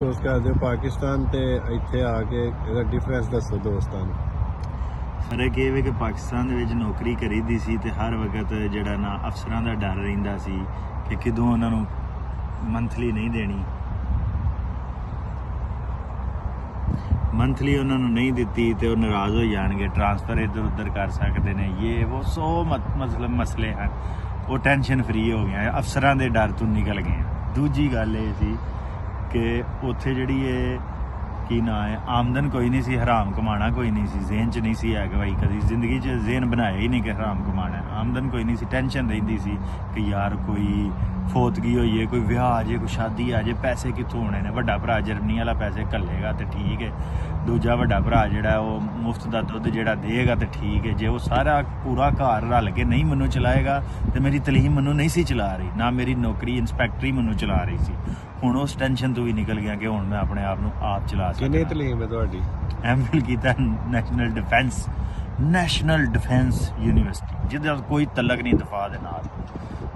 ਦੋਸਤ ਕਰਦੇ ਹੋ ਪਾਕਿਸਤਾਨ ਤੇ ਇੱਥੇ ਆ ਕੇ ਇਹਦਾ ਡਿਫਰੈਂਸ ਦੱਸੋ ਦੋਸਤਾਂ ਨੂੰ। ਫਰਕ ਇਹ ਵੇ ਕਿ ਪਾਕਿਸਤਾਨ ਦੇ ਵਿੱਚ ਨੌਕਰੀ ਕਰੀਦੀ ਸੀ ਤੇ ਹਰ ਵਕਤ ਜਿਹੜਾ ਨਾ ਅਫਸਰਾਂ ਦਾ ਡਰ ਰਹਿੰਦਾ ਸੀ ਕਿ ਕਿਦੋਂ ਉਹਨਾਂ ਨੂੰ ਮੰਥਲੀ ਨਹੀਂ ਦੇਣੀ, ਮੰਥਲੀ ਉਹਨਾਂ ਨੂੰ ਨਹੀਂ ਦਿੱਤੀ ਤੇ ਉਹ ਨਾਰਾਜ਼ ਹੋ ਜਾਣਗੇ, ਟ੍ਰਾਂਸਫਰ ਇੱਧਰ ਉੱਧਰ ਕਰ ਸਕਦੇ ਨੇ, ਇਹ ਉਹ ਸੌ ਮਸਲੇ ਹਨ। ਉਹ ਟੈਨਸ਼ਨ ਫਰੀ ਹੋ ਗਿਆ, ਅਫਸਰਾਂ ਦੇ ਡਰ ਤੋਂ ਨਿਕਲ ਗਏ। ਦੂਜੀ ਗੱਲ ਇਹ ਸੀ ਕਿ ਉੱਥੇ ਜਿਹੜੀ ਇਹ ਕੀ ਨਾਂ ਹੈ ਆਮਦਨ ਕੋਈ ਨਹੀਂ ਸੀ, ਹਰਾਮ ਕਮਾਣਾ ਕੋਈ ਨਹੀਂ ਸੀ, ਜ਼ੇਨ 'ਚ ਨਹੀਂ ਸੀ ਹੈ ਕਿ ਭਾਈ ਕਦੀ ਜ਼ਿੰਦਗੀ 'ਚ ਜ਼ੇਨ ਬਣਾਇਆ ਹੀ ਨਹੀਂ ਕਿ ਹਰਾਮ ਕਮਾਣਾ। ਆਮਦਨ ਕੋਈ ਨਹੀਂ ਸੀ, ਟੈਨਸ਼ਨ ਰਹਿੰਦੀ ਸੀ ਕਿ ਯਾਰ ਕੋਈ ਫੋਤਗੀ ਹੋਈ ਹੈ, ਕੋਈ ਵਿਆਹ ਆ ਜੇ, ਕੋਈ ਸ਼ਾਦੀ ਆ ਜੇ, ਪੈਸੇ ਕਿੱਥੋਂ ਹੋਣੇ ਨੇ। ਵੱਡਾ ਭਰਾ ਜਰਮਨੀ ਵਾਲਾ ਪੈਸੇ ਘੱਲੇਗਾ ਤੇ ਠੀਕ ਹੈ, ਦੂਜਾ ਵੱਡਾ ਭਰਾ ਜਿਹੜਾ ਉਹ ਮੁਫਤ ਦਾ ਦੁੱਧ ਜਿਹੜਾ ਦੇਗਾ ਤੇ ਠੀਕ ਹੈ। ਜੇ ਉਹ ਸਾਰਾ ਪੂਰਾ ਘਰ ਰਲ ਕੇ ਨਹੀਂ ਮੈਨੂੰ ਚਲਾਏਗਾ ਤੇ ਮੇਰੀ ਤਲੀਮ ਮੈਨੂੰ ਨਹੀਂ ਸੀ ਚਲਾ ਰਹੀ, ਨਾ ਮੇਰੀ ਨੌਕਰੀ ਇੰਸਪੈਕਟਰੀ ਮੈਨੂੰ ਚਲਾ ਰਹੀ ਸੀ। ਹੁਣ ਉਸ ਟੈਨਸ਼ਨ ਤੋਂ ਵੀ ਨਿਕਲ ਗਿਆ ਕਿ ਹੁਣ ਮੈਂ ਆਪਣੇ ਆਪ ਨੂੰ ਆਪ ਚਲਾ ਸਕਦਾ। ਕਿੰਨੀ ਤਲੀਮ ਹੈ ਤੁਹਾਡੀ? ਐਮਫਿਲ ਕੀਤਾ ਨੈਸ਼ਨਲ ਡਿਫੈਂਸ ਯੂਨੀਵਰਸਿਟੀ, ਜਿਹਦਾ ਕੋਈ ਤਲਕ ਨਹੀਂ ਦਫਾ ਦੇ ਨਾਲ।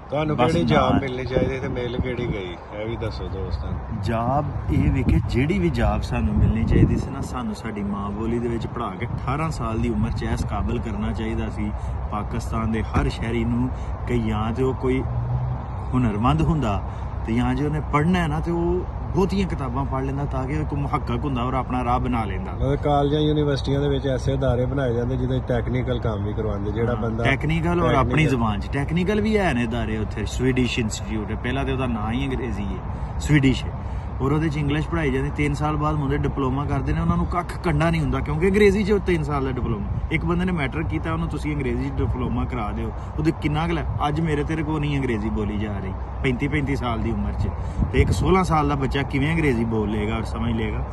ਤੁਹਾਨੂੰ ਕਿਹੜੀ ਜੌਬ ਮਿਲਣੀ ਚਾਹੀਦੀ ਤੇ ਮਿਲ ਕਿਹੜੀ ਗਈ ਇਹ ਵੀ ਦੱਸੋ ਦੋਸਤਾਂ ਨੂੰ। ਜੌਬ ਇਹ ਵੇਖੇ ਜਿਹੜੀ ਵੀ ਜੌਬ ਸਾਨੂੰ ਮਿਲਣੀ ਚਾਹੀਦੀ ਸੀ ਨਾ, ਸਾਨੂੰ ਸਾਡੀ ਮਾਂ ਬੋਲੀ ਦੇ ਵਿੱਚ ਪੜ੍ਹਾ ਕੇ 18 ਸਾਲ ਦੀ ਉਮਰ 'ਚ ਇਸ ਕਾਬਲ ਕਰਨਾ ਚਾਹੀਦਾ ਸੀ ਪਾਕਿਸਤਾਨ ਦੇ ਹਰ ਸ਼ਹਿਰੀ ਨੂੰ ਕਿ ਜਾਂ ਤੇ ਉਹ ਕੋਈ ਹੁਨਰਮੰਦ ਹੁੰਦਾ ਤੇ ਜਾਂ ਜੇ ਉਹਨੇ ਪੜ੍ਹਨਾ ਹੈ ਨਾ ਤੇ ਉਹ ਬਹੁਤੀਆਂ ਕਿਤਾਬਾਂ ਪੜ੍ਹ ਲੈਂਦਾ ਤਾਂ ਕਿ ਇੱਕ ਮੁਹੱਕਕ ਹੁੰਦਾ ਔਰ ਆਪਣਾ ਰਾਹ ਬਣਾ ਲੈਂਦਾ। ਮਤਲਬ ਕਾਲਜਾਂ ਯੂਨੀਵਰਸਿਟੀਆਂ ਦੇ ਵਿੱਚ ਐਸੇ ਅਦਾਰੇ ਬਣਾਏ ਜਾਂਦੇ ਜਿਹਦੇ ਟੈਕਨੀਕਲ ਕੰਮ ਵੀ ਕਰਵਾਉਂਦੇ, ਜਿਹੜਾ ਬੰਦਾ ਟੈਕਨੀਕਲ ਔਰ ਆਪਣੀ ਜ਼ੁਬਾਨ 'ਚ ਟੈਕਨੀਕਲ ਵੀ ਹੈ ਨੇ ਅਦਾਰੇ ਉੱਥੇ। ਸਵੀਡਿਸ਼ ਇੰਸਟੀਚਿਊਟ ਹੈ, ਪਹਿਲਾਂ ਤੇ ਉਹਦਾ ਨਾਂ ਹੀ ਅੰਗਰੇਜ਼ੀ ਹੈ, ਸਵੀਡਿਸ਼ ਹੈ, ਔਰ ਉਹਦੇ 'ਚ ਇੰਗਲਿਸ਼ ਪੜ੍ਹਾਈ ਜਾਂਦੀ। 3 ਸਾਲ ਬਾਅਦ ਮੁੰਡੇ ਡਿਪਲੋਮਾ ਕਰਦੇ ਨੇ, ਉਹਨਾਂ ਨੂੰ ਕੱਖ ਕੰਡਾ ਨਹੀਂ ਹੁੰਦਾ ਕਿਉਂਕਿ ਅੰਗਰੇਜ਼ੀ 'ਚ 3 ਸਾਲ ਦਾ ਡਿਪਲੋਮਾ। ਇੱਕ ਬੰਦੇ ਨੇ ਮੈਟਰਿਕ ਕੀਤਾ, ਉਹਨੂੰ ਤੁਸੀਂ ਅੰਗਰੇਜ਼ੀ 'ਚ ਡਿਪਲੋਮਾ ਕਰਾ ਦਿਓ, ਉਹਦੇ ਕਿੰਨਾ ਕੁ ਲੈ। ਅੱਜ ਮੇਰੇ ਤੇਰੇ ਕੋਲ ਨਹੀਂ ਅੰਗਰੇਜ਼ੀ ਬੋਲੀ ਜਾ ਰਹੀ 35 ਸਾਲ ਦੀ ਉਮਰ 'ਚ, ਤੇ ਇੱਕ 16 ਸਾਲ ਦਾ ਬੱਚਾ ਕਿਵੇਂ ਅੰਗਰੇਜ਼ੀ ਬੋਲ ਲੇਗਾ ਔਰ ਸਮਝ ਲੇਗਾ।